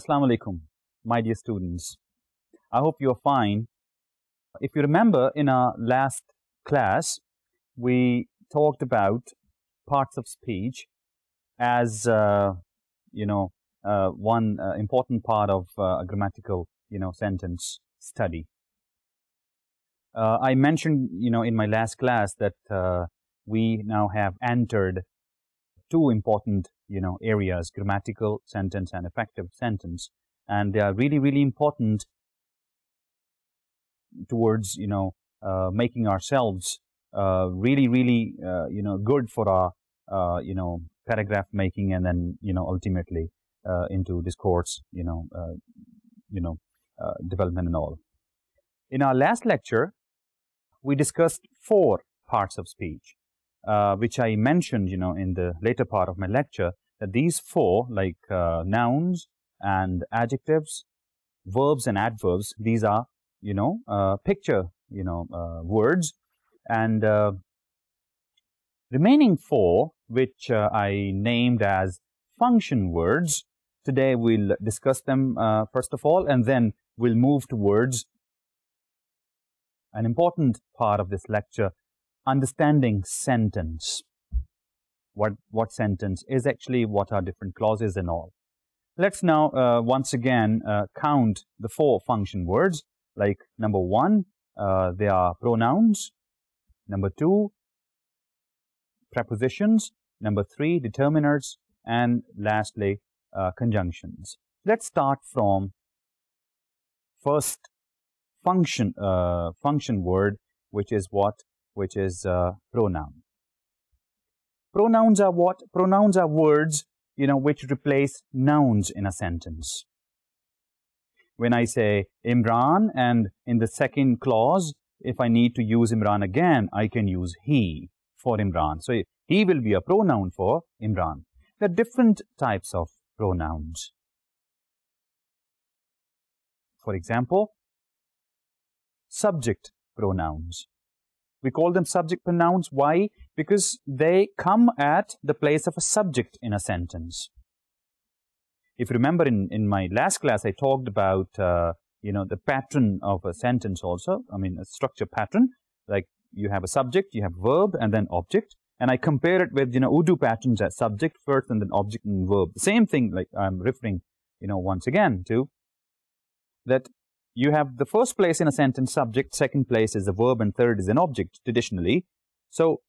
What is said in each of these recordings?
Assalamu alaikum, my dear students. I hope you're fine. If you remember, in our last class, we talked about parts of speech as, one important part of a grammatical, sentence study. I mentioned, in my last class that we now have entered two important, areas, grammatical sentence and effective sentence. And they are really, really important towards, making ourselves really, really, good for our, paragraph making and then, ultimately into discourse, development and all. In our last lecture, we discussed 4 parts of speech, which I mentioned, in the later part of my lecture, that these 4, like nouns and adjectives, verbs and adverbs, these are, picture, words. And remaining 4, which I named as function words, today we'll discuss them first of all, and then we'll move towards an important part of this lecture, understanding sentence. What sentence is actually, what are different clauses and all. Let's now once again count the 4 function words. Like number 1, they are pronouns. Number 2, prepositions. Number 3, determiners. And lastly, conjunctions. Let's start from first function word, which is what? Which is pronoun. Pronouns are what? Pronouns are words, which replace nouns in a sentence. When I say Imran, and in the second clause, if I need to use Imran again, I can use he for Imran. So he will be a pronoun for Imran. There are different types of pronouns. For example, subject pronouns. We call them subject pronouns. Why? Because they come at the place of a subject in a sentence. If you remember, in my last class, I talked about, the pattern of a sentence also. I mean, a structure pattern. Like you have a subject, you have verb, and then object. And I compare it with, Urdu patterns as subject first and then object and verb. The same thing, like I'm referring, once again to that. You have the first place in a sentence subject, second place is a verb, and third is an object traditionally. So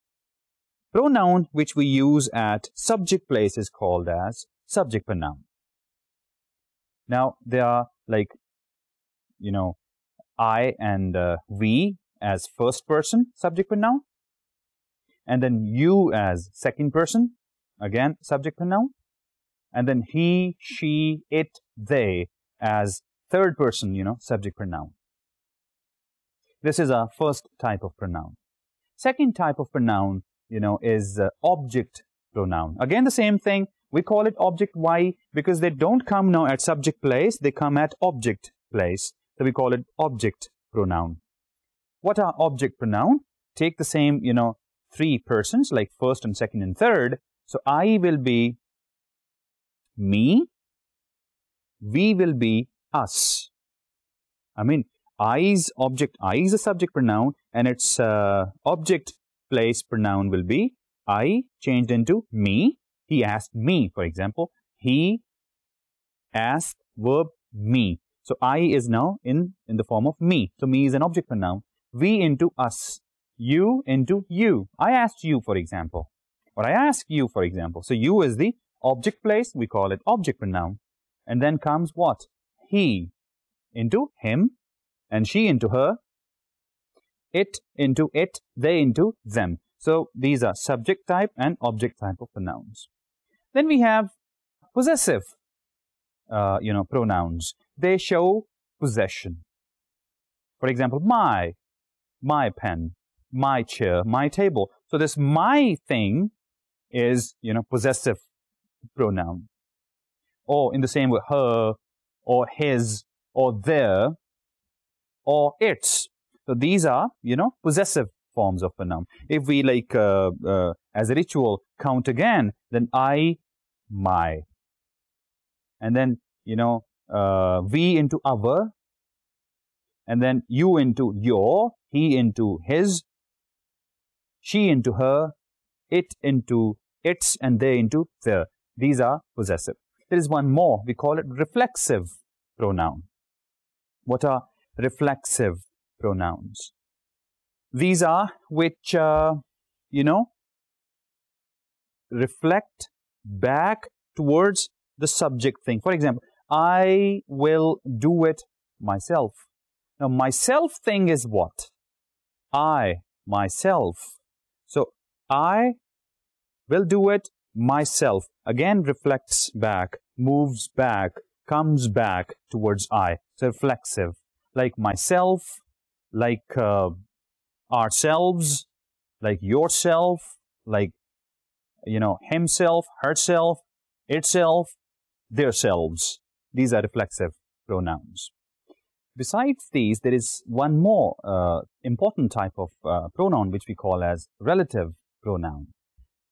pronoun which we use at subject place is called as subject pronoun. Now there are like, I and we as first person subject pronoun, and then you as second person, again subject pronoun, and then he, she, it, they as third person, subject pronoun. This is our first type of pronoun. Second type of pronoun, is object pronoun. Again, the same thing. We call it object. Why? Because they don't come now at subject place. They come at object place. So we call it object pronoun. What are object pronoun? Take the same, 3 persons, like first and second and third. So I will be me. We will be us. I mean, I's object, I is a subject pronoun, and its object place pronoun will be I changed into me. He asked me, for example. He asked, verb, me. So I is now in the form of me. So me is an object pronoun. We into us. You into you. I asked you, for example. Or I asked you, for example. So you is the object place. We call it object pronoun. And then comes what? He into him, and she into her, it into it, they into them. So these are subject type and object type of pronouns. Then we have possessive, pronouns. They show possession. For example, my pen, my chair, my table. So this my thing is, possessive pronoun. Or in the same way, her, or his, or their, or its. So these are, possessive forms of pronoun. If we like, as a ritual, count again, then I, my. And then, we into our, and then you into your, he into his, she into her, it into its, and they into their. These are possessive. There is one more. We call it reflexive pronoun. What are reflexive pronouns? These are which, reflect back towards the subject thing. For example, I will do it myself. Now, myself thing is what? I, myself. So, I will do it myself. Again, reflects back, moves back, comes back towards I. So, reflexive. Like myself, like ourselves, like yourself, like, himself, herself, itself, theirselves. These are reflexive pronouns. Besides these, there is one more important type of pronoun which we call as relative pronoun.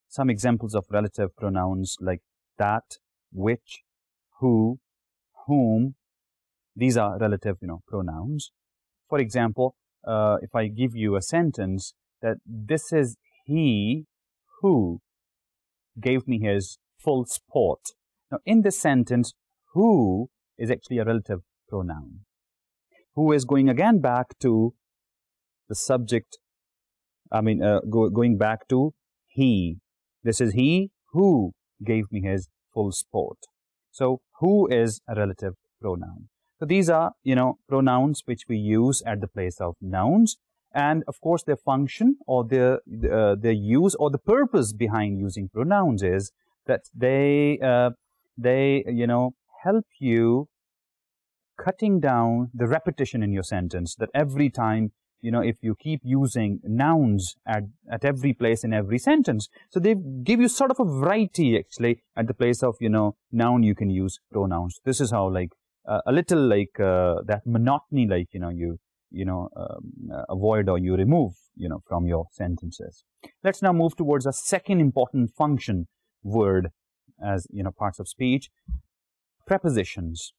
Some examples of relative pronouns like that, which, who, whom. These are relative, pronouns. For example, if I give you a sentence that this is he who gave me his full support. Now, in this sentence, who is actually a relative pronoun. Who is going again back to the subject, going back to he. This is he who gave me his full support. So, who is a relative pronoun. So, these are, pronouns which we use at the place of nouns. And, of course, their function or their use or the purpose behind using pronouns is that they help you cutting down the repetition in your sentence, that every time, if you keep using nouns at every place in every sentence, so they give you sort of a variety, actually, at the place of, noun, you can use pronouns. This is how, like, a little like that monotony, like, you avoid or you remove, from your sentences. Let's now move towards a second important function word as, parts of speech, prepositions.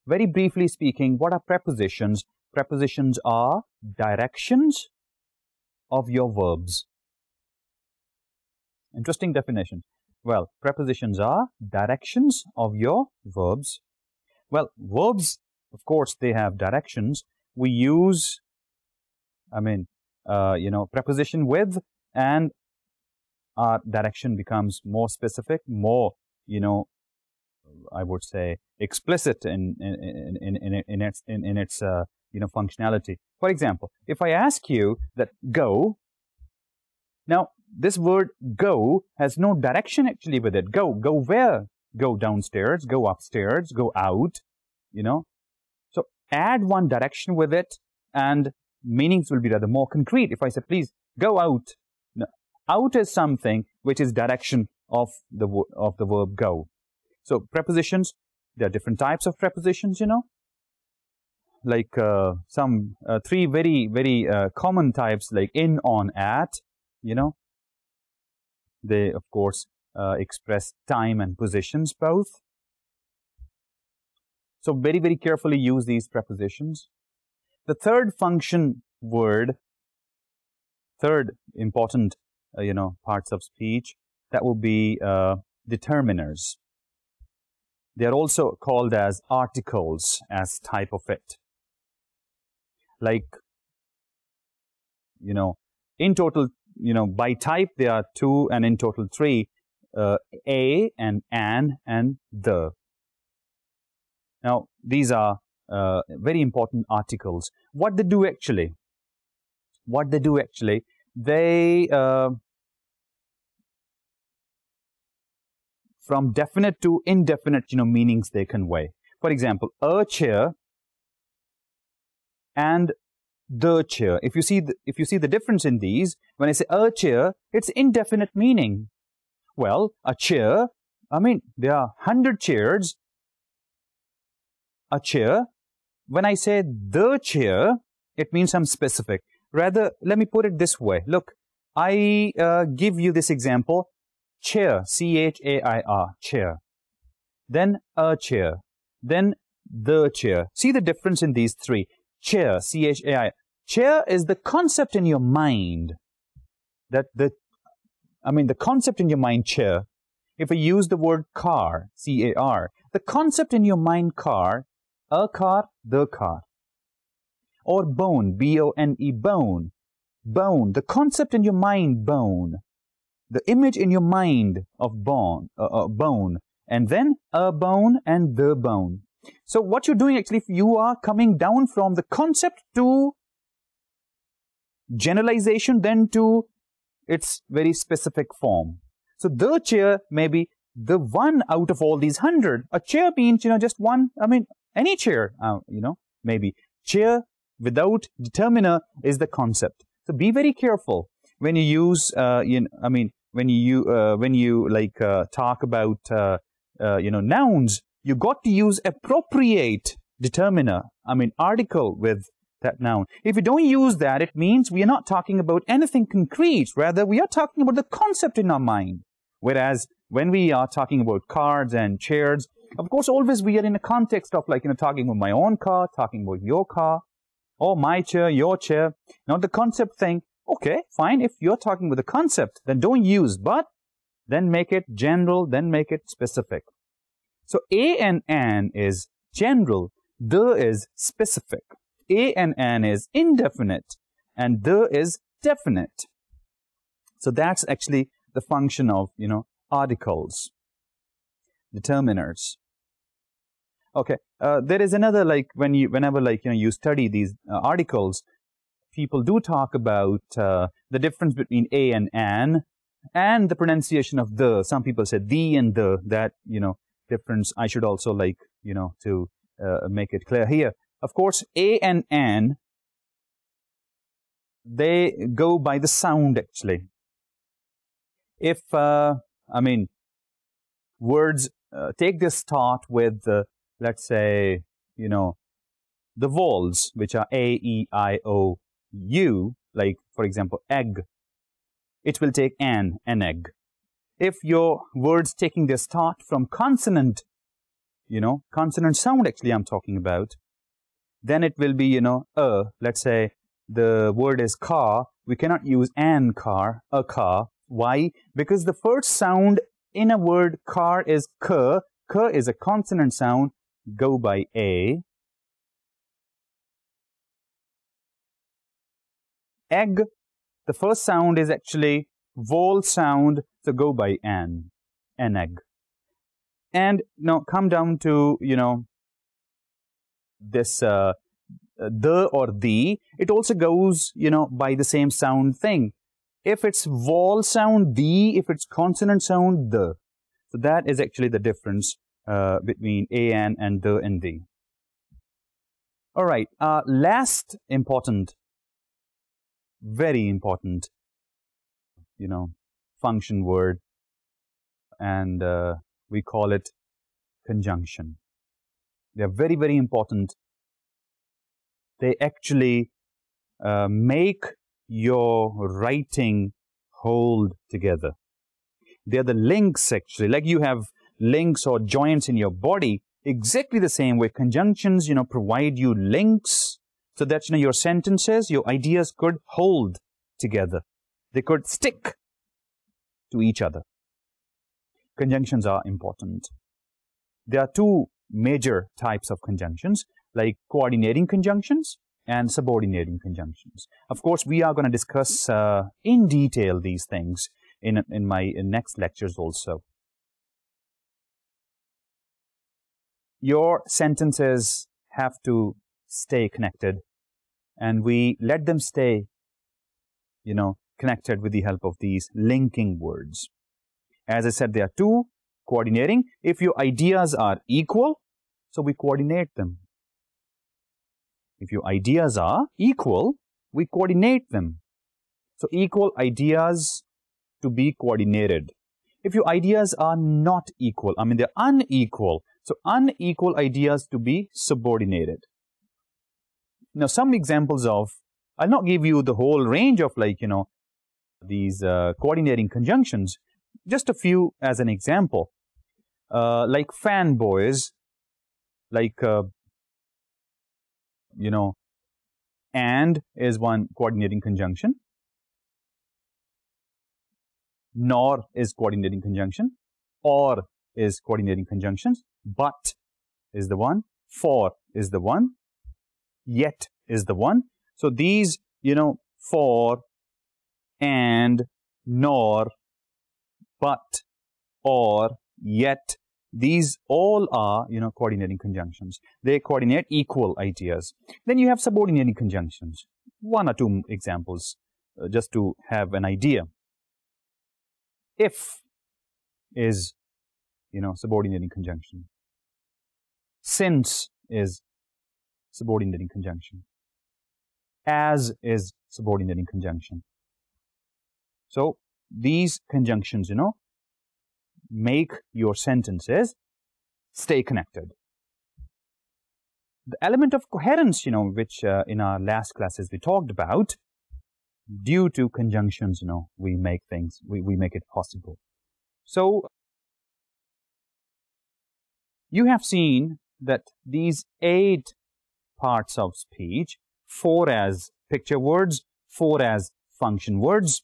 Very briefly speaking, what are prepositions? Prepositions are directions of your verbs. Interesting definition. Well, prepositions are directions of your verbs. Well, verbs, of course, they have directions. We use, preposition with, and our direction becomes more specific, more, I would say, explicit in its functionality. For example, if I ask you that go, now this word go has no direction actually with it. Go where? Go downstairs, go upstairs, go out, So add one direction with it and meanings will be rather more concrete. If I say, please go out. No. Out is something which is direction of the verb go. So prepositions, there are different types of prepositions, like some three very, very common types, like in, on, at, They, of course, express time and positions both. So very, very carefully use these prepositions. The third function word, third important, parts of speech, that will be determiners. They are also called as articles as type of it. Like, in total, by type there are 2 and in total 3, a and an and the. Now, these are very important articles. What they do actually? They, from definite to indefinite, meanings they convey. For example, a chair and the chair. If you see the difference in these, when I say a chair, it's indefinite meaning. Well, a chair, there are 100 chairs. A chair, when I say the chair, it means I'm specific. Rather, let me put it this way. Look, I give you this example. Chair, C-H-A-I-R, chair. then a chair, then the chair. See the difference in these three. Chair, C-H-A-I. Chair is the concept in your mind. The concept in your mind, chair. If I use the word car, C-A-R, the concept in your mind, car, a car, the car. Or bone, B-O-N-E, bone. Bone, the concept in your mind, bone. The image in your mind of bone, and then a bone and the bone. So what you're doing actually, if you are coming down from the concept to generalization, then to its very specific form. So the chair may be the one out of all these 100. A chair means, just one, any chair, maybe. Chair without determiner is the concept. So be very careful when you use, when you talk about, nouns, you got to use appropriate determiner, article with that noun. If you don't use that, it means we are not talking about anything concrete. Rather, we are talking about the concept in our mind. Whereas when we are talking about cars and chairs, of course, always we are in a context of talking about my own car, talking about your car, or my chair, your chair. Now the concept thing, okay, fine. If you're talking with the concept, then don't use, but then make it general, then make it specific. So a and an is general, the is specific. A and an is indefinite, and the is definite. So that's actually the function of, articles, determiners. Okay, there is another, whenever you study these articles, people do talk about the difference between a and an, and the pronunciation of the. Some people say the and the, that, difference I should also to make it clear here. Of course, a and an, they go by the sound actually. If, words take this start with, let's say, the vowels, which are A, E, I, O, U, like, for example, egg, it will take an egg. If your words taking their start from consonant, consonant sound actually I'm talking about, then it will be, let's say the word is car, we cannot use an car, a car. Why? Because the first sound in a word car is k. K is a consonant sound, go by A. Egg, the first sound is actually vowel sound, so go by an egg. And now come down to, this the or the, it also goes, by the same sound thing. If it's vowel sound, the, if it's consonant sound, the. So that is actually the difference between an and the and the. All right, last important, very important, function word, and we call it conjunction. They are very, very important. They actually make your writing hold together. They are the links actually, like you have links or joints in your body, exactly the same way conjunctions, provide you links so that, your sentences, your ideas could hold together. They could stick to each other. Conjunctions are important. There are two major types of conjunctions, like coordinating conjunctions and subordinating conjunctions. Of course, we are going to discuss in detail these things in my next lectures also. Your sentences have to stay connected, and we let them stay, connected with the help of these linking words. As I said, there are two, coordinating. If your ideas are equal, so we coordinate them. If your ideas are equal, we coordinate them. So equal ideas to be coordinated. If your ideas are not equal, they're unequal, so unequal ideas to be subordinated. Now, some examples of, I'll not give you the whole range of these coordinating conjunctions, just a few as an example. like fanboys, like, you know, and is one coordinating conjunction. Nor is coordinating conjunction. Or is coordinating conjunctions. But is the one. For is the one. Yet is the one. So these, for, and, nor, but, or, yet, these all are, coordinating conjunctions. They coordinate equal ideas. Then you have subordinating conjunctions. One or two examples, just to have an idea. If is, subordinating conjunction. Since is subordinating conjunction. As is subordinating conjunction. So these conjunctions, make your sentences stay connected. The element of coherence, which in our last classes we talked about, due to conjunctions, we make things, we make it possible. So you have seen that these 8 parts of speech, 4 as picture words, 4 as function words.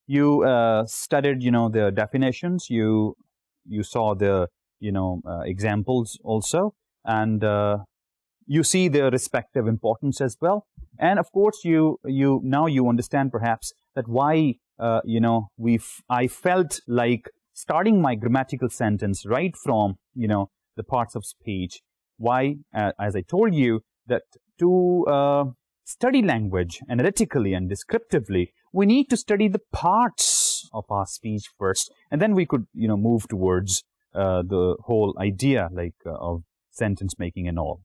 You studied, the definitions. You saw the, examples also, and you see their respective importance as well. And of course, now you understand perhaps that why, I felt like starting my grammatical sentence right from, the parts of speech. Why, as I told you, that to study language analytically and descriptively, we need to study the parts of our speech first, and then we could, move towards the whole idea, like of sentence making and all.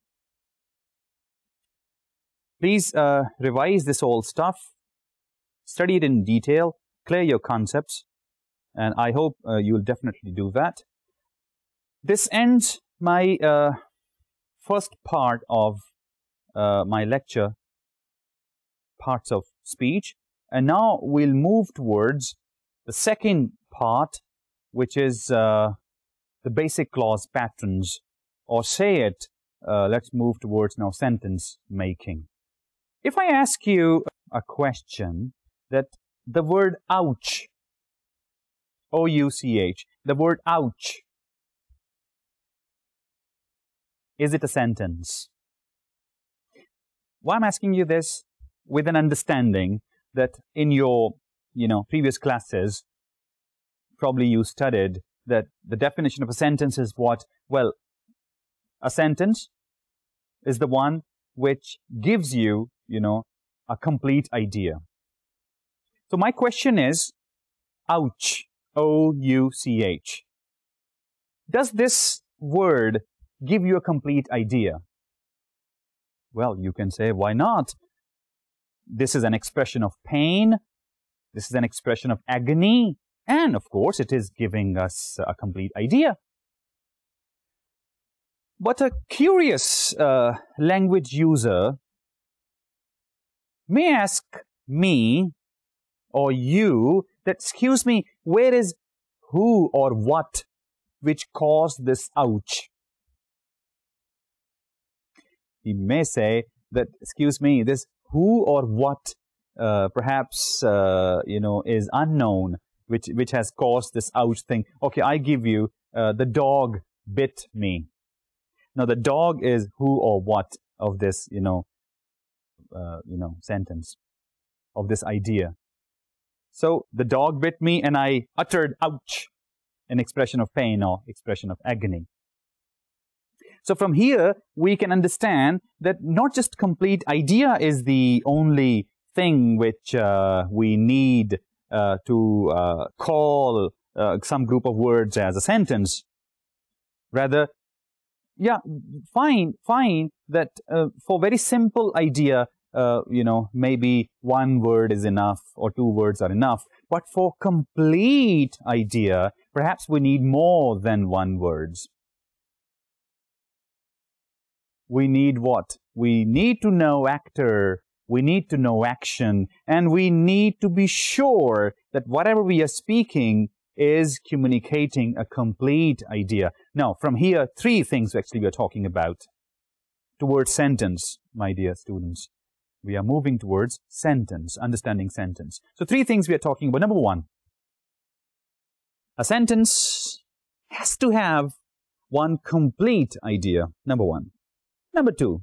Please revise this whole stuff, study it in detail, clear your concepts, and I hope you will definitely do that. This ends my first part of my lecture, parts of speech, and now we'll move towards the second part, which is the basic clause patterns, or say it, let's move towards now sentence making. If I ask you a question that the word ouch, O-U-C-H, the word ouch, is it a sentence? Why I'm asking you this? With an understanding that in your, previous classes, probably you studied that the definition of a sentence is what? Well, a sentence is the one which gives you, a complete idea. So my question is, ouch, O-U-C-H. Does this word give you a complete idea? Well, you can say, why not? This is an expression of pain. This is an expression of agony. And, of course, it is giving us a complete idea. But a curious language user may ask me or you that, excuse me, where is who or what which caused this ouch? He may say that, excuse me, this who or what perhaps, is unknown, which has caused this ouch thing. Okay, I give you, the dog bit me. Now, the dog is who or what of this, sentence, of this idea. So, the dog bit me and I uttered ouch, an expression of pain or expression of agony. So, from here, we can understand that not just complete idea is the only thing which we need to call some group of words as a sentence. Rather, yeah, fine that for very simple idea, maybe one word is enough or 2 words are enough. But for complete idea, perhaps we need more than 1 words. We need what? We need to know actor, we need to know action, and we need to be sure that whatever we are speaking is communicating a complete idea. Now, from here, three things actually we are talking about towards sentence, my dear students. We are moving towards sentence, understanding sentence. So, three things we are talking about. Number one, a sentence has to have one complete idea, number one. Number two,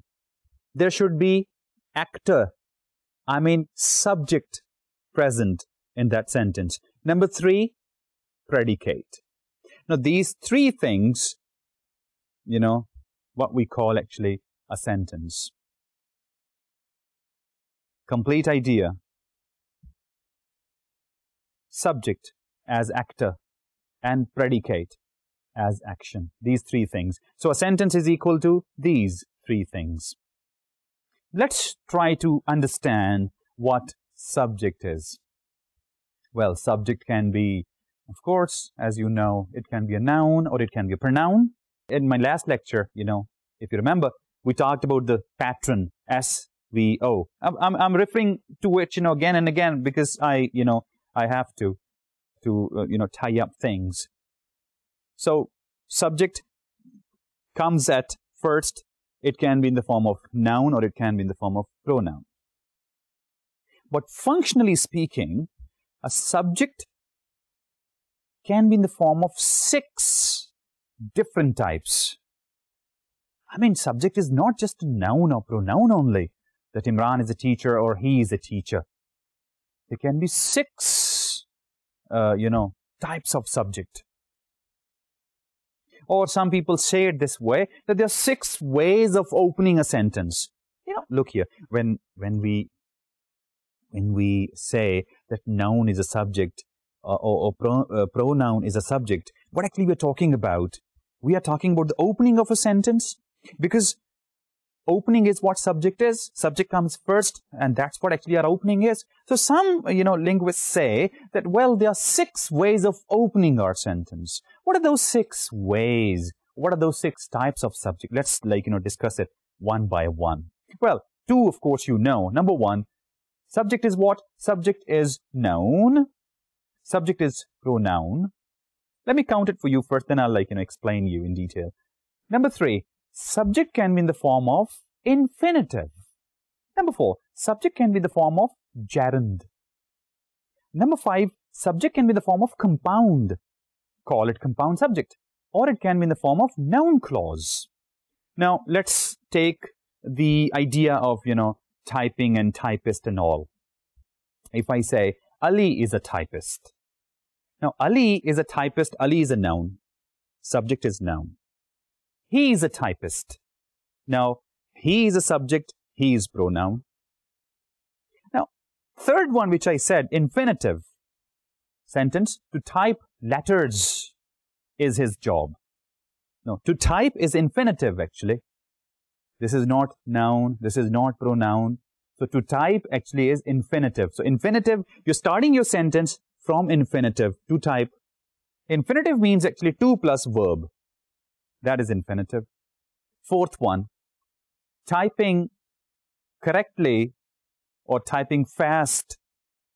there should be actor, subject present in that sentence. Number three, predicate. Now, these three things, what we call actually a sentence. Complete idea, subject as actor, and predicate as action. These three things. So, a sentence is equal to these three things. Let's try to understand what subject is. Well, subject can be, of course, as you know, it can be a noun or it can be a pronoun. In my last lecture, if you remember, we talked about the pattern, SVO. I'm referring to it, again and again because I have to tie up things. So, subject comes at first. It can be in the form of noun or it can be in the form of pronoun. But functionally speaking, a subject can be in the form of 6 different types. Subject is not just a noun or pronoun only, that Imran is a teacher or he is a teacher. There can be 6, types of subject. Or some people say it this way, that there are 6 ways of opening a sentence. Look here, when we say that noun is a subject or pronoun is a subject, what actually we're talking about? We are talking about the opening of a sentence, because opening is what subject is. Subject comes first, and that's what actually our opening is. So some, linguists say that, well, there are 6 ways of opening our sentence. What are those 6 ways? What are those 6 types of subject? Let's, discuss it one by one. Well, 2, of course, Number 1, subject is what? Subject is noun. Subject is pronoun. Let me count it for you first, then I'll, explain you in detail. Number 3, subject can be in the form of infinitive. Number 4, subject can be in the form of gerund. Number 5, subject can be in the form of compound. Call it compound subject. Or it can be in the form of noun clause. Now, let's take the idea of, typing and typist and all. If I say, Ali is a typist. Now, Ali is a typist. Ali is a noun. Subject is noun. He is a typist. Now, he is a subject. He is pronoun. Now, third one, which I said, infinitive sentence, to type letters is his job. No, to type is infinitive, actually. This is not noun. This is not pronoun. So, to type actually is infinitive. So, infinitive, you're starting your sentence from infinitive to type. Infinitive means actually to plus verb. That is infinitive. Fourth one, typing correctly or typing fast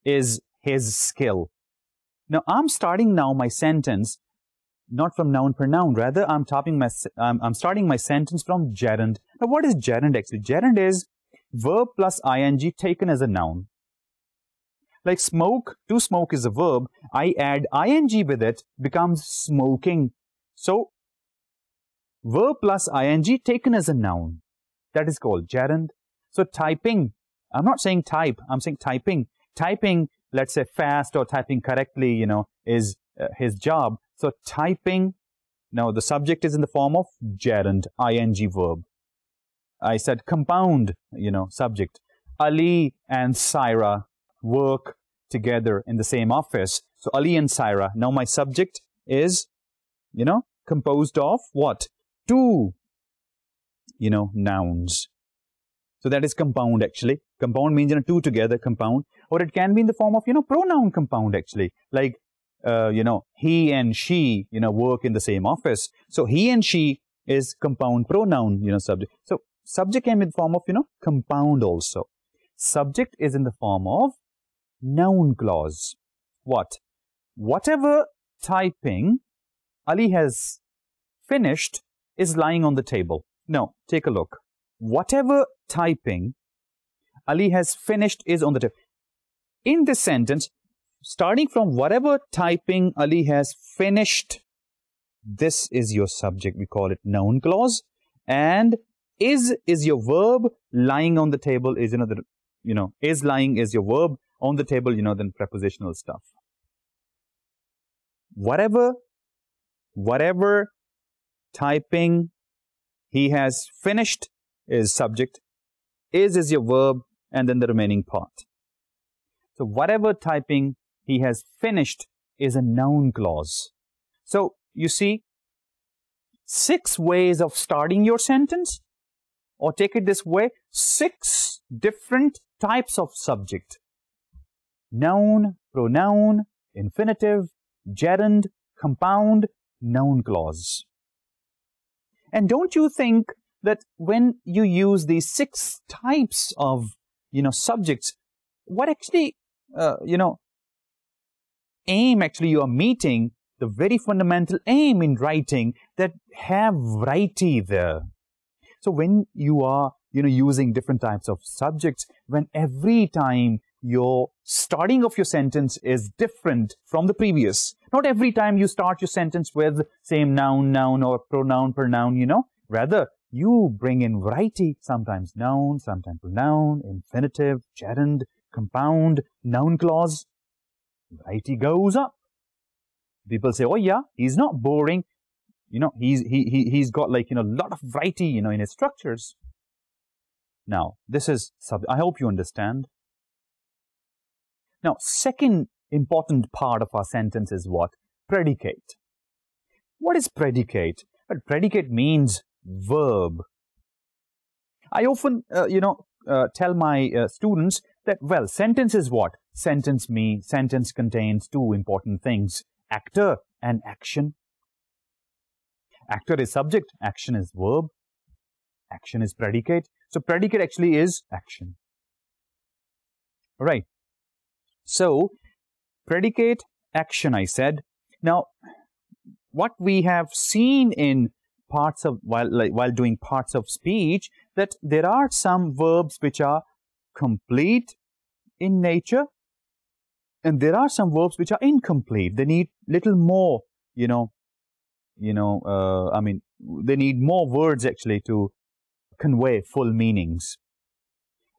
is his skill. Now, I'm starting now my sentence not from noun pronoun. Rather, I'm starting my sentence from gerund. Now, what is gerund actually? Gerund is verb plus ing taken as a noun. Like smoke, to smoke is a verb. I add ing with it, becomes smoking. So, verb plus ing taken as a noun. That is called gerund. So, typing, I'm not saying type, I'm saying typing. Typing, let's say fast or typing correctly, is his job. So, typing, now the subject is in the form of gerund, ing verb. I said compound, subject. Ali and Saira work together in the same office. So, Ali and Saira. Now, my subject is, composed of what? 2, nouns. So, that is compound, actually. Compound means, 2 together, compound. Or it can be in the form of, pronoun compound, actually. Like, he and she, work in the same office. So, he and she is compound pronoun, subject. So, subject can be in the form of, compound also. Subject is in the form of noun clause. What? Whatever typing Ali has finished is lying on the table. No, take a look. Whatever typing Ali has finished is on the table. In this sentence, starting from whatever typing Ali has finished, this is your subject. We call it noun clause. And is your verb. Lying on the table is, is lying is your verb. On the table, then prepositional stuff. Whatever typing he has finished is subject. Is your verb, and then the remaining part. So whatever typing he has finished is a noun clause. So you see, 6 ways of starting your sentence, or take it this way, 6 different types of subject. Noun, pronoun, infinitive, gerund, compound, noun clause. And don't you think that when you use these 6 types of, subjects, what actually, aim actually you are meeting, the very fundamental aim in writing, that have variety there. So when you are, using different types of subjects, when every time your starting of your sentence is different from the previous, not every time you start your sentence with same noun, or pronoun, rather you bring in variety, sometimes noun, sometimes pronoun, infinitive, gerund, compound, noun clause. Variety goes up. People say, oh yeah, he's not boring. He's got like, a lot of variety, in his structures. Now, this is, I hope you understand. Now, second important part of our sentence is what? Predicate. What is predicate? Well, predicate means verb. I often, tell my students that, well, sentence is what? Sentence contains 2 important things, actor and action. Actor is subject, action is verb, action is predicate. So predicate actually is action. All right. So predicate, action, I said. Now, what we have seen in parts of, while doing parts of speech, that there are some verbs which are complete in nature, and there are some verbs which are incomplete. They need little more, they need more words actually to convey full meanings.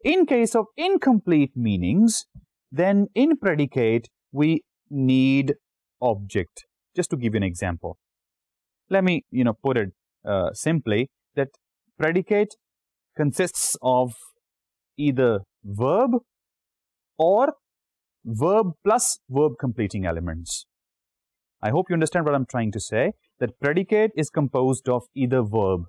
In case of incomplete meanings, then in predicate, we need object. Just to give you an example. Let me, put it simply, that predicate consists of either verb or verb plus verb completing elements. I hope you understand what I'm trying to say, that predicate is composed of either verb.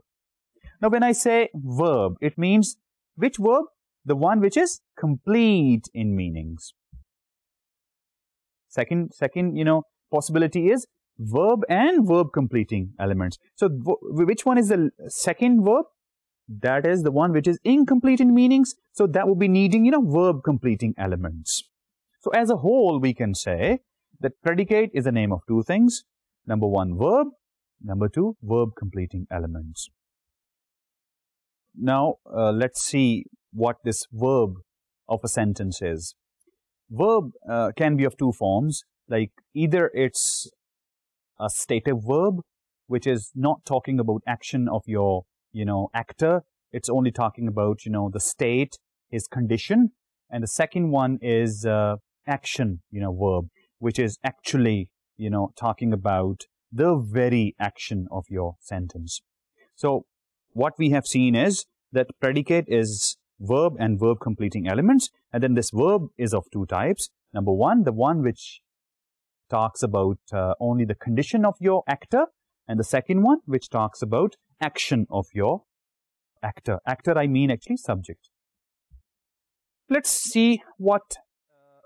Now, when I say verb, it means which verb? The one which is complete in meanings. Second, possibility is verb and verb completing elements. So, which one is the second verb? That is the one which is incomplete in meanings. So, that will be needing, verb completing elements. So, as a whole, we can say that predicate is the name of 2 things. Number 1, verb. Number 2, verb completing elements. Now, let's see what this verb of a sentence is. Verb can be of 2 forms, like either it's a stative verb, which is not talking about action of your, actor. It's only talking about, the state, his condition. And the second one is action, verb, which is actually, talking about the very action of your sentence. So, what we have seen is that predicate is verb and verb completing elements, and then this verb is of 2 types. Number 1, the one which talks about only the condition of your actor, and the second one which talks about action of your actor. Actor, I mean actually subject. Let's see what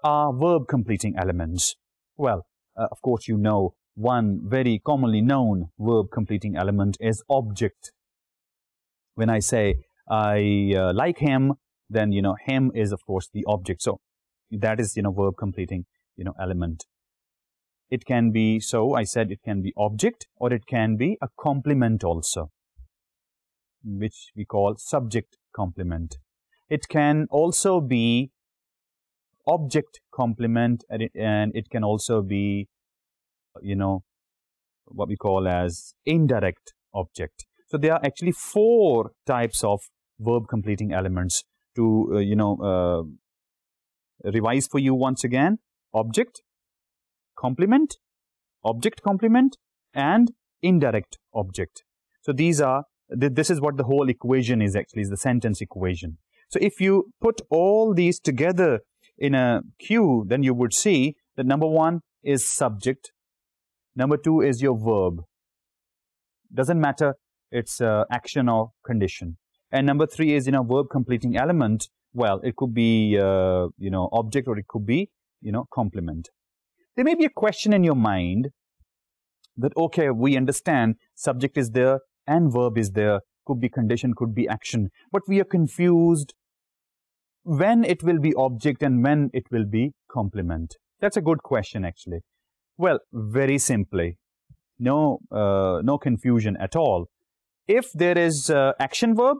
are verb completing elements. Well, of course, one very commonly known verb completing element is object. When I say I like him, then, him is, of course, the object. So that is, verb completing, element. it can be, so I said it can be object or it can be a complement also, which we call subject complement. It can also be object complement, and it can also be, what we call as indirect object. So there are actually 4 types of verb completing elements to, revise for you once again: object, complement, object complement, and indirect object. So these are, this is what the whole equation is actually, is the sentence equation. So if you put all these together in a queue, then you would see that number 1 is subject, number 2 is your verb. Doesn't matter, it's action or condition. And number 3 is, verb completing element. Well, it could be, object, or it could be, complement. There may be a question in your mind that, okay, we understand subject is there and verb is there, could be condition, could be action, but we are confused when it will be object and when it will be complement. That's a good question, actually. Well, very simply, no confusion at all. If there is action verb,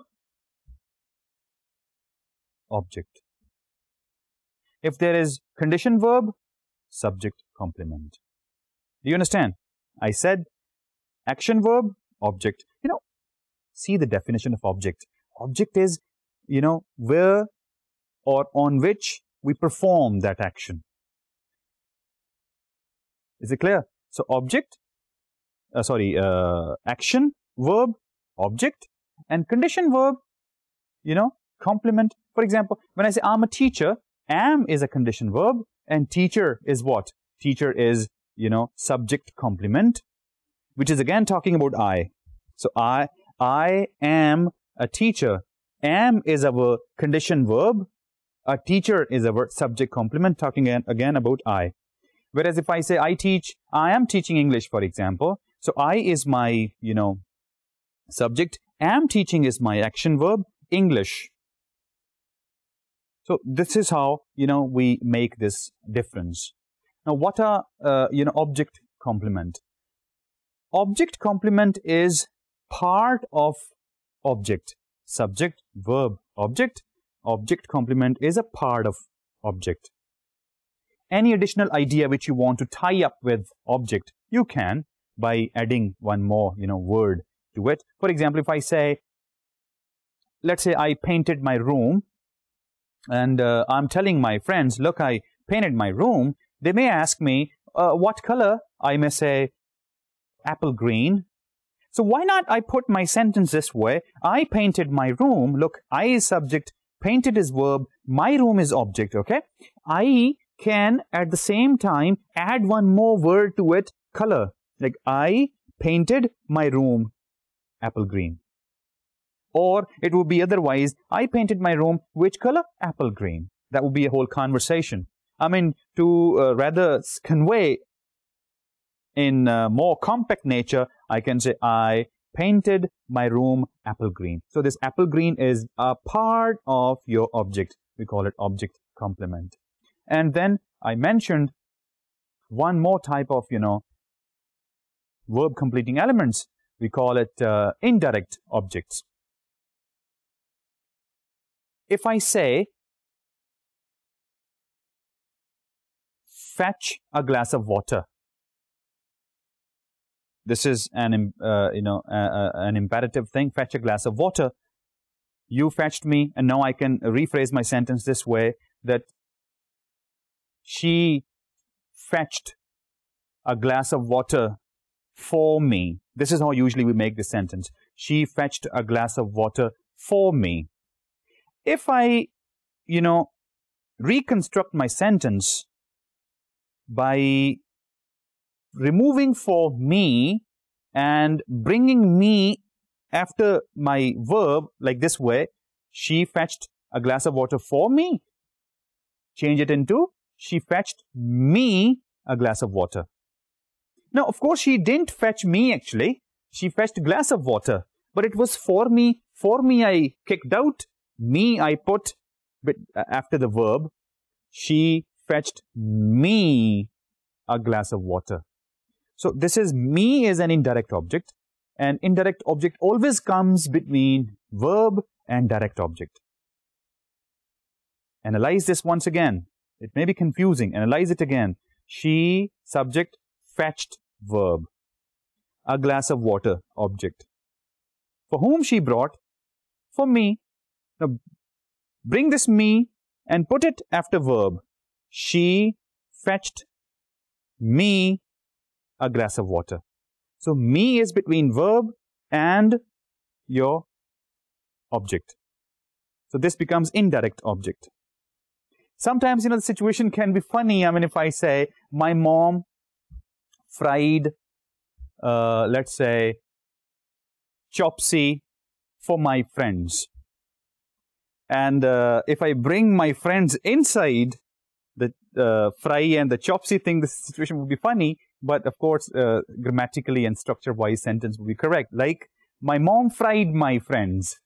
object. If there is condition verb, subject complement. Do you understand? I said action verb, object. See the definition of object. Object is, where or on which we perform that action. Is it clear? So object, action, verb, object, and condition verb, complement. For example, when I say I'm a teacher, am is a condition verb, and teacher is what? Teacher is, subject complement, which is again talking about I. So I am a teacher. Am is our condition verb. A teacher is our subject complement, talking again about I. Whereas if I say I am teaching English, for example, so I is my, subject, am teaching is my action verb, English. So this is how, we make this difference. Now, what are, object complement? Object complement is part of object. Subject, verb, object. Object complement is a part of object. Any additional idea which you want to tie up with object, you can by adding one more, word to it. For example, if I say, let's say I painted my room, and I'm telling my friends, look, I painted my room. They may ask me, what color? I may say, apple green. So why not I put my sentence this way? I painted my room. Look, I is subject, painted is verb, my room is object, okay? I can, at the same time, add one more word to it, color. Like, I painted my room apple green. Or it would be otherwise, I painted my room, which color? Apple green. That would be a whole conversation. I mean, to rather convey in more compact nature, I can say, I painted my room apple green. So this apple green is a part of your object. We call it object complement. And then I mentioned one more type of, verb completing elements. We call it indirect objects. If I say, fetch a glass of water. This is an imperative thing. Fetch a glass of water. You fetched me, and now I can rephrase my sentence this way, that she fetched a glass of water for me. This is how usually we make this sentence. She fetched a glass of water for me. If I, reconstruct my sentence by removing for me and bringing me after my verb like this way, she fetched a glass of water for me. Change it into, she fetched me a glass of water. Now, of course, she didn't fetch me actually. She fetched a glass of water, but it was for me. For me, I kicked out. Me, I put after the verb. She fetched me a glass of water. So this is me is an indirect object, and indirect object always comes between verb and direct object. Analyze this once again. It may be confusing. Analyze it again. She, subject, fetched, verb. A glass of water, object. For whom she brought? For me. Now, bring this me and put it after verb. She fetched me a glass of water. So, me is between verb and your object. So, this becomes indirect object. Sometimes, the situation can be funny. I mean, if I say, my mom fried, let's say, chopsy for my friends. And if I bring my friends inside the fry and the chopsy thing, the situation would be funny. But, of course, grammatically and structure-wise, sentence would be correct. Like, my mom fried my friends.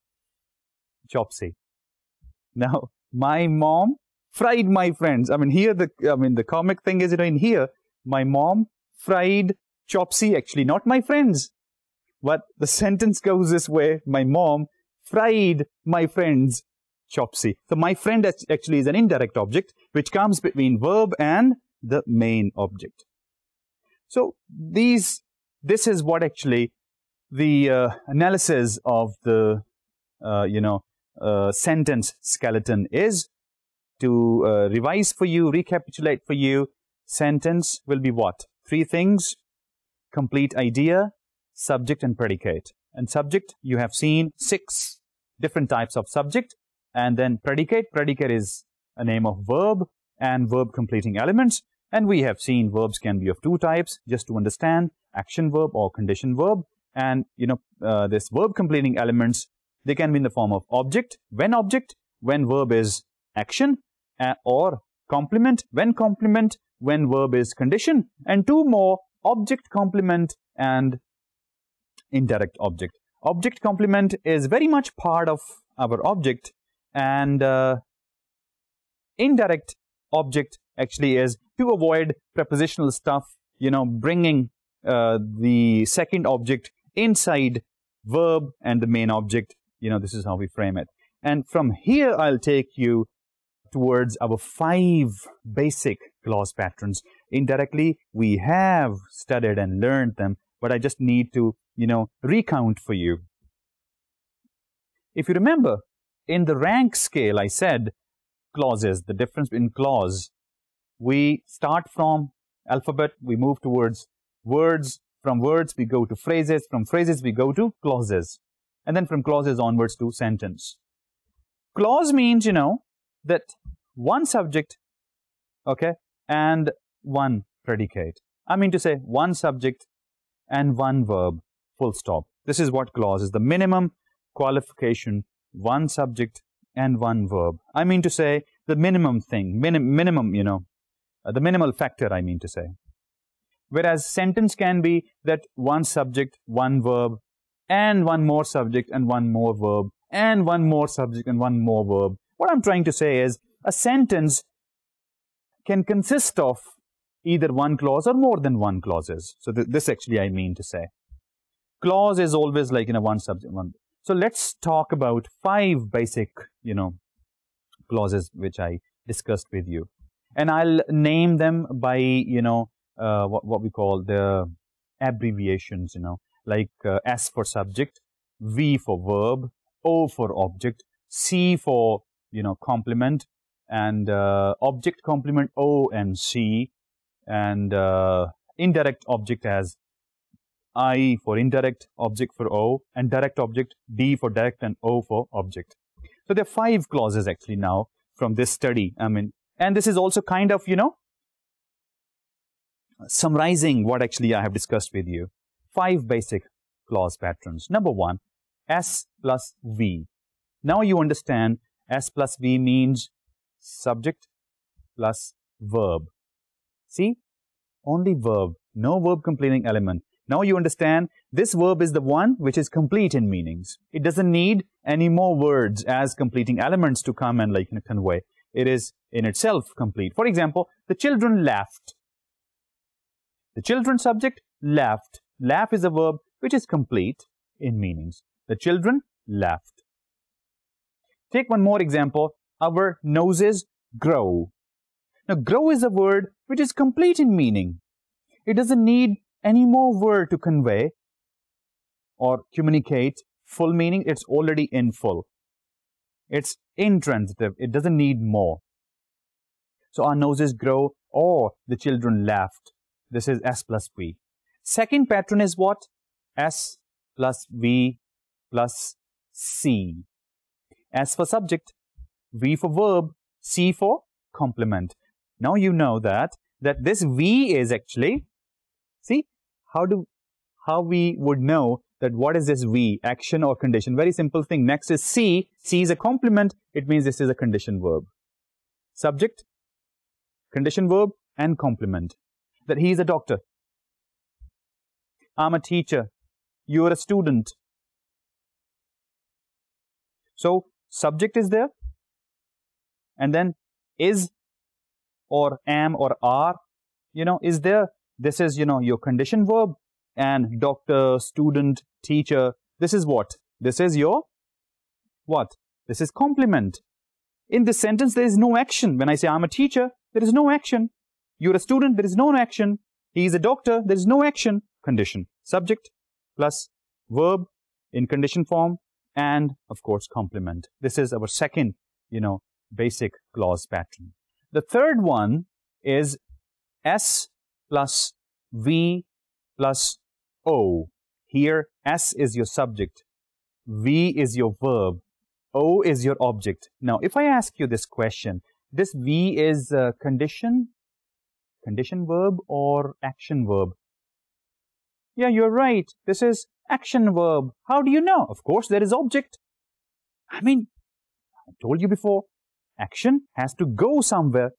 Chopsy. Now, my mom fried my friends. I mean, here the comic thing is, in here, my mom fried chopsy, actually, not my friends. But the sentence goes this way, my mom fried my friends chopsy. So my friend actually is an indirect object, which comes between verb and the main object. So this is what actually the analysis of the, sentence skeleton is. To revise for you, recapitulate for you, sentence will be what? 3 things: complete idea, subject, and predicate. And subject, you have seen 6 different types of subject. And then predicate. Predicate is a name of verb and verb completing elements. And we have seen verbs can be of 2 types, just to understand, action verb or condition verb. And, this verb completing elements, they can be in the form of object, when verb is action, or complement, when verb is condition, and 2 more, object complement and indirect object. Object complement is very much part of our object, and indirect object actually is to avoid prepositional stuff, bringing the second object inside verb and the main object. This is how we frame it. And from here, I'll take you towards our 5 basic clause patterns. Indirectly, we have studied and learned them, but I just need to, recount for you. If you remember, in the rank scale, I said clauses, the difference in clause. We start from alphabet, we move towards words. From words, we go to phrases. From phrases, we go to clauses. And then from clauses onwards to sentence. Clause means, that one subject, okay, and one predicate. I mean to say one subject and one verb, full stop. This is what clause is. The minimum qualification, one subject and one verb. I mean to say the minimum thing, minimum, the minimal factor, I mean to say. Whereas sentence can be that one subject, one verb, and one more subject and one more verb, and one more subject and one more verb. What I'm trying to say is, a sentence can consist of either one clause or more than one clauses. So this actually I mean to say. Clause is always like, one subject, one. So let's talk about 5 basic, clauses which I discussed with you. And I'll name them by, what we call the abbreviations, like S for subject, V for verb, O for object, C for, complement, and object complement O and C, and indirect object as I for indirect, object for O, and direct object D for direct and O for object. So there are 5 clauses actually now from this study. I mean, and this is also kind of, summarizing what actually I have discussed with you. 5 basic clause patterns. Number 1, S plus V. Now you understand S plus V means subject plus verb. See? Only verb. No verb completing element. Now you understand this verb is the one which is complete in meanings. It doesn't need any more words as completing elements to come and convey. It is in itself complete. For example, the children laughed. The children subject, laughed. Laugh is a verb which is complete in meanings. The children laughed. Take one more example. Our noses grow. Now, grow is a word which is complete in meaning. It doesn't need any more word to convey or communicate full meaning. It's already in full. It's intransitive. It doesn't need more. So our noses grow or the children laughed. This is S plus V. Second pattern is what? S plus V plus C. S for subject, V for verb, C for complement. Now you know that this V is actually, see, how we would know that what is this V, action or condition? Very simple thing. Next is C. C is a complement. It means this is a condition verb. Subject, condition verb, and complement. That he is a doctor. I'm a teacher. You're a student. So, subject is there. And then is or am or are, is there. This is, your condition verb. And doctor, student, teacher, this is what? This is your what? This is complement. In this sentence, there is no action. When I say I'm a teacher, there is no action. You're a student, there is no action. He is a doctor, there is no action. Condition. Subject plus verb in condition form and, of course, complement. This is our second, basic clause pattern. The third one is S plus V plus O. Here, S is your subject, V is your verb, O is your object. Now, if I ask you this question, this V is condition verb or action verb? Yeah, you're right. This is action verb. How do you know? Of course, there is object. I told you before, action has to go somewhere.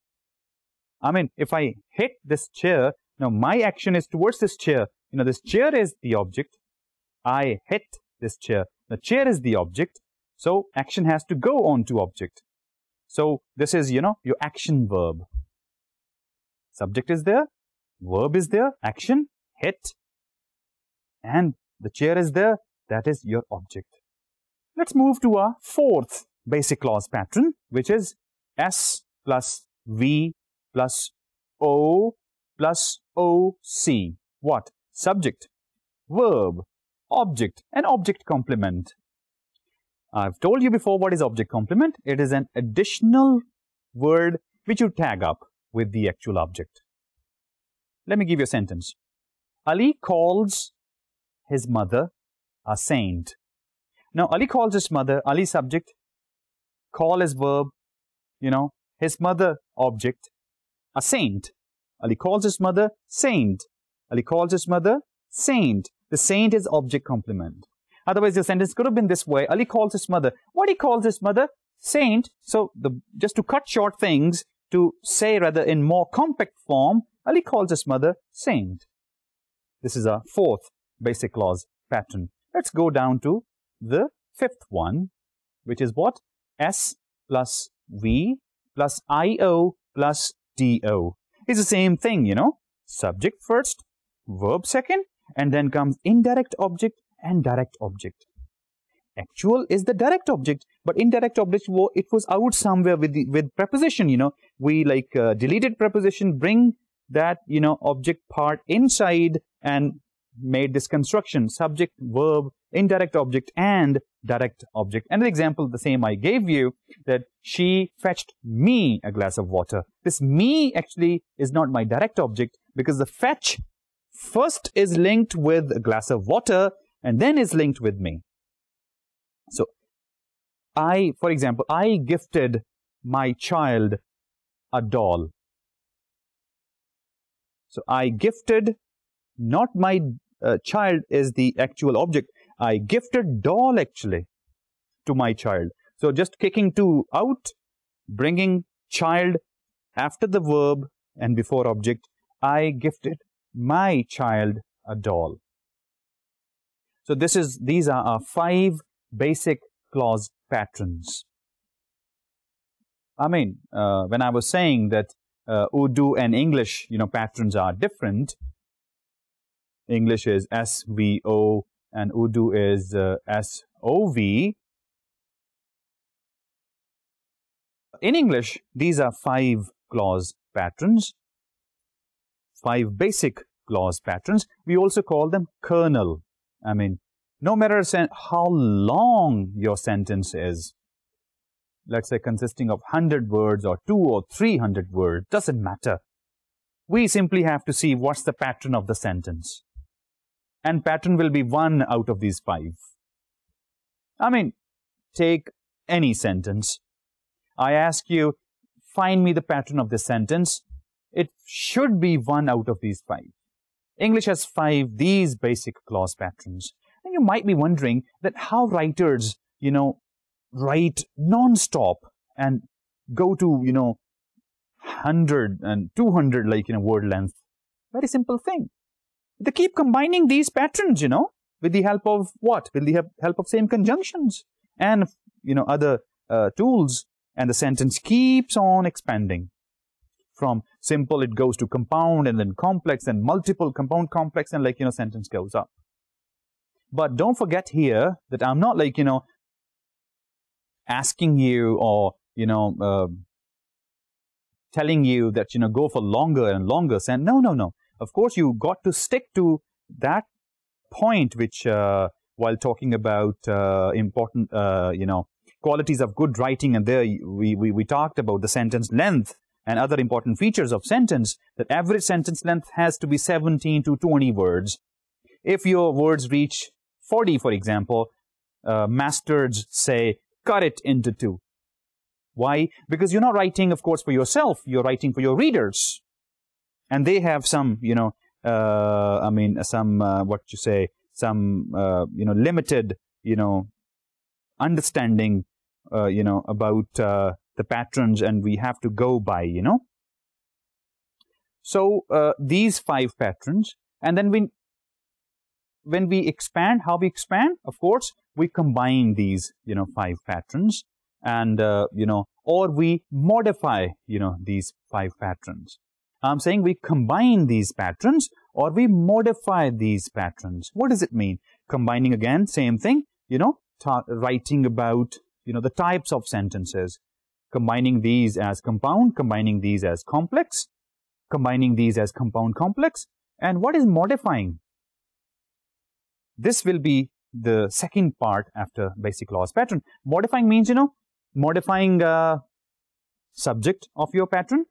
If I hit this chair, now my action is towards this chair. This chair is the object. I hit this chair. The chair is the object. So, action has to go on to object. So, this is, your action verb. Subject is there. Verb is there. Action, hit. And the chair is there. That is your object. Let's move to our fourth basic clause pattern, which is S plus V plus O plus OC. What? Subject, verb, object, and object complement. I've told you before what is object complement. It is an additional word which you tag up with the actual object. Let me give you a sentence. Ali calls his mother a saint. Now, Ali calls his mother, Ali subject, call is verb, his mother object, a saint. Ali calls his mother saint. Ali calls his mother saint. The saint is object complement. Otherwise, the sentence could have been this way. Ali calls his mother. What he calls his mother? Saint. So, just to cut short things, to say rather in more compact form, Ali calls his mother saint. This is our fourth basic clause pattern. Let's go down to the fifth one, which is what? S plus V plus IO plus DO. It's the same thing, Subject first, verb second, and then comes indirect object and direct object. Actual is the direct object, but indirect object, it was out somewhere with preposition, We deleted preposition, bring that, object part inside and made this construction. Subject, verb, indirect object, and direct object. And the example, the same I gave you, that she fetched me a glass of water. This me actually is not my direct object because the fetch first is linked with a glass of water and then is linked with me. So, for example, I gifted my child a doll. So, I gifted, not my child is the actual object. I gifted doll actually to my child. So, just kicking two out, bringing child after the verb and before object. I gifted my child a doll. So, these are our 5 basic clause patterns. When I was saying that Urdu and English, patterns are different, English is SVO, and Urdu is SOV. In English, these are 5 clause patterns, 5 basic clause patterns. We also call them kernel. I mean, no matter how long your sentence is, let's say consisting of 100 words or 200 or 300 words, doesn't matter. We simply have to see what's the pattern of the sentence. And pattern will be 1 out of these 5. I mean, take any sentence. I ask you, find me the pattern of this sentence. It should be 1 out of these 5. English has 5 these basic clause patterns. And you might be wondering that how writers, write non-stop and go to, 100 and 200 word length. Very simple thing. They keep combining these patterns, with the help of what? With the help of same conjunctions and, other tools. And the sentence keeps on expanding. From simple, it goes to compound, and then complex, and multiple compound complex, and sentence goes up. But don't forget here that I'm not asking you or, telling you that, go for longer and longer. No. Of course, you got to stick to that point which, while talking about important, qualities of good writing, and there we talked about the sentence length and other important features of sentence, that average sentence length has to be 17 to 20 words. If your words reach 40, for example, masters say, cut it into 2. Why? Because you're not writing, of course, for yourself. You're writing for your readers. And they have some, limited, understanding, about the patterns, and we have to go by, So, these 5 patterns, and then when we expand, how we expand? Of course, we combine these, 5 patterns, and, or we modify, these 5 patterns. I'm saying we combine these patterns, or we modify these patterns. What does it mean? Combining, again, same thing, writing about, the types of sentences, combining these as compound, combining these as complex, combining these as compound complex. And what is modifying? This will be the second part after basic clause pattern. Modifying means, modifying subject of your pattern,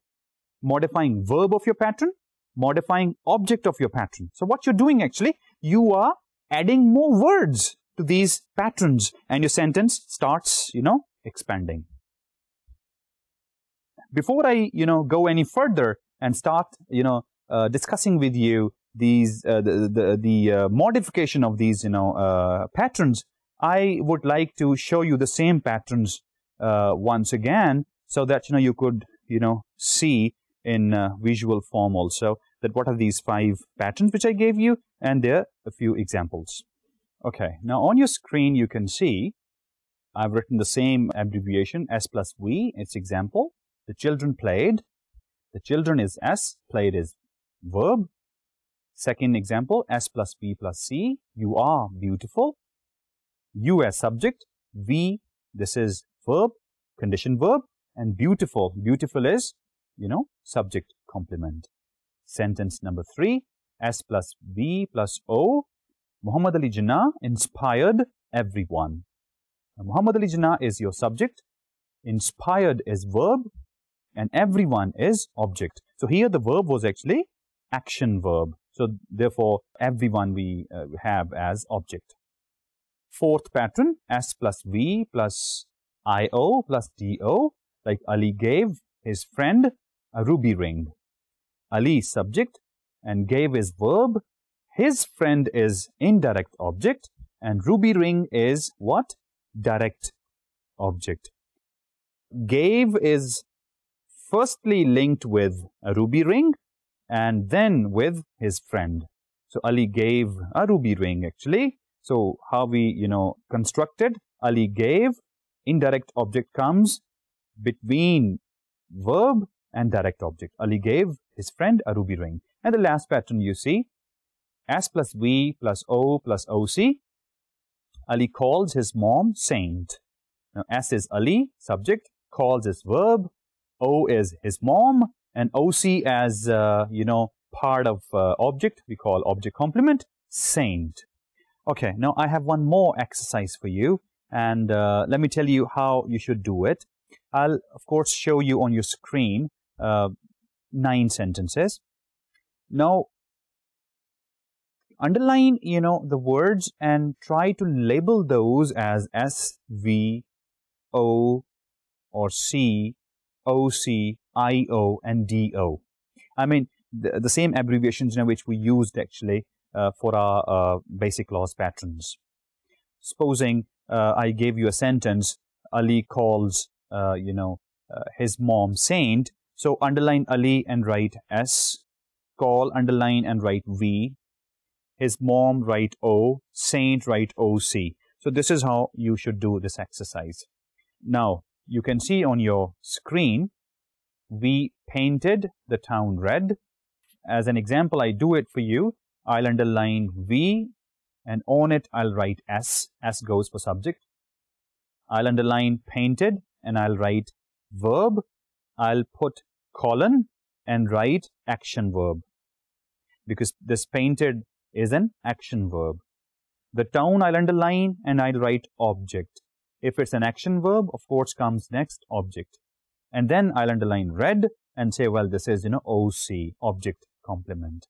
modifying verb of your pattern, modifying object of your pattern. So what you're doing actually, you are adding more words to these patterns, and your sentence starts, expanding. Before I, go any further and start, discussing with you these, the modification of these, patterns, I would like to show you the same patterns once again, so that, you could, see in visual form also that what are these 5 patterns which I gave you, and there are a few examples. Okay, now on your screen you can see I've written the same abbreviation, S plus V, its example. The children played. The children is S, played is verb. Second example, S plus V plus C, you are beautiful. You as subject, V, this is verb, condition verb, and beautiful. Beautiful is, subject complement. Sentence number 3, S plus V plus O, Muhammad Ali Jinnah inspired everyone. Now, Muhammad Ali Jinnah is your subject, inspired is verb, and everyone is object. So here the verb was actually action verb. So therefore, everyone we have as object. Fourth pattern, S plus V plus IO plus DO, like Ali gave his friend a ruby ring. Ali subject and gave is verb. His friend is indirect object, and ruby ring is what? Direct object. Gave is firstly linked with a ruby ring and then with his friend. So Ali gave a ruby ring actually. So how we, constructed, Ali gave, indirect object comes between verb and direct object. Ali gave his friend a ruby ring. And the last pattern you see, S plus V plus O plus OC. Ali calls his mom saint. Now, S is Ali, subject, calls is verb, O is his mom, and OC as, part of object, we call object complement, saint. Okay, now I have one more exercise for you, and let me tell you how you should do it. I'll, of course, show you on your screen 9 sentences. Now, underline, the words and try to label those as S, V, O, or C, OC, IO, and DO. I mean, the same abbreviations which we used actually for our basic clause patterns. Supposing I gave you a sentence, Ali calls, his mom saint. So underline Ali and write S. Call, underline and write V. His mom, write O. Saint, write OC. So this is how you should do this exercise. Now, you can see on your screen, we painted the town red. As an example, I do it for you. I'll underline V, and on it, I'll write S. S goes for subject. I'll underline painted, and I'll write verb. I'll put colon and write action verb, because this painted is an action verb. The town I'll underline and I'll write object. If it's an action verb, of course, comes next object. And then I'll underline red and say, well, this is, OC, object complement.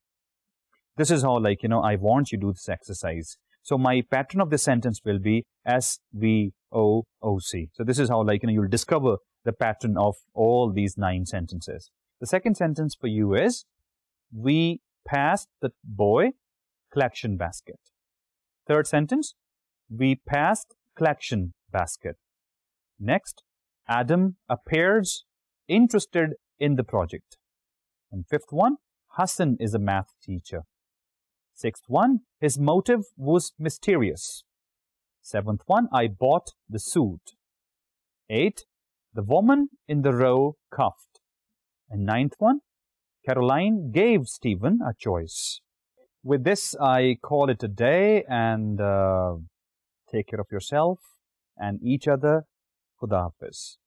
This is how, I want you to do this exercise. So my pattern of this sentence will be S, V, O, OC. So this is how, you'll discover the pattern of all these 9 sentences. The second sentence for you is, we passed the boy collection basket. Third sentence, we passed collection basket. Next, Adam appears interested in the project. And fifth one, Hassan is a math teacher. Sixth one, his motive was mysterious. Seventh one, I bought the suit. 8, the woman in the row coughed. And ninth one, Caroline gave Stephen a choice. With this, I call it a day, and take care of yourself and each other. Khuda Hafiz.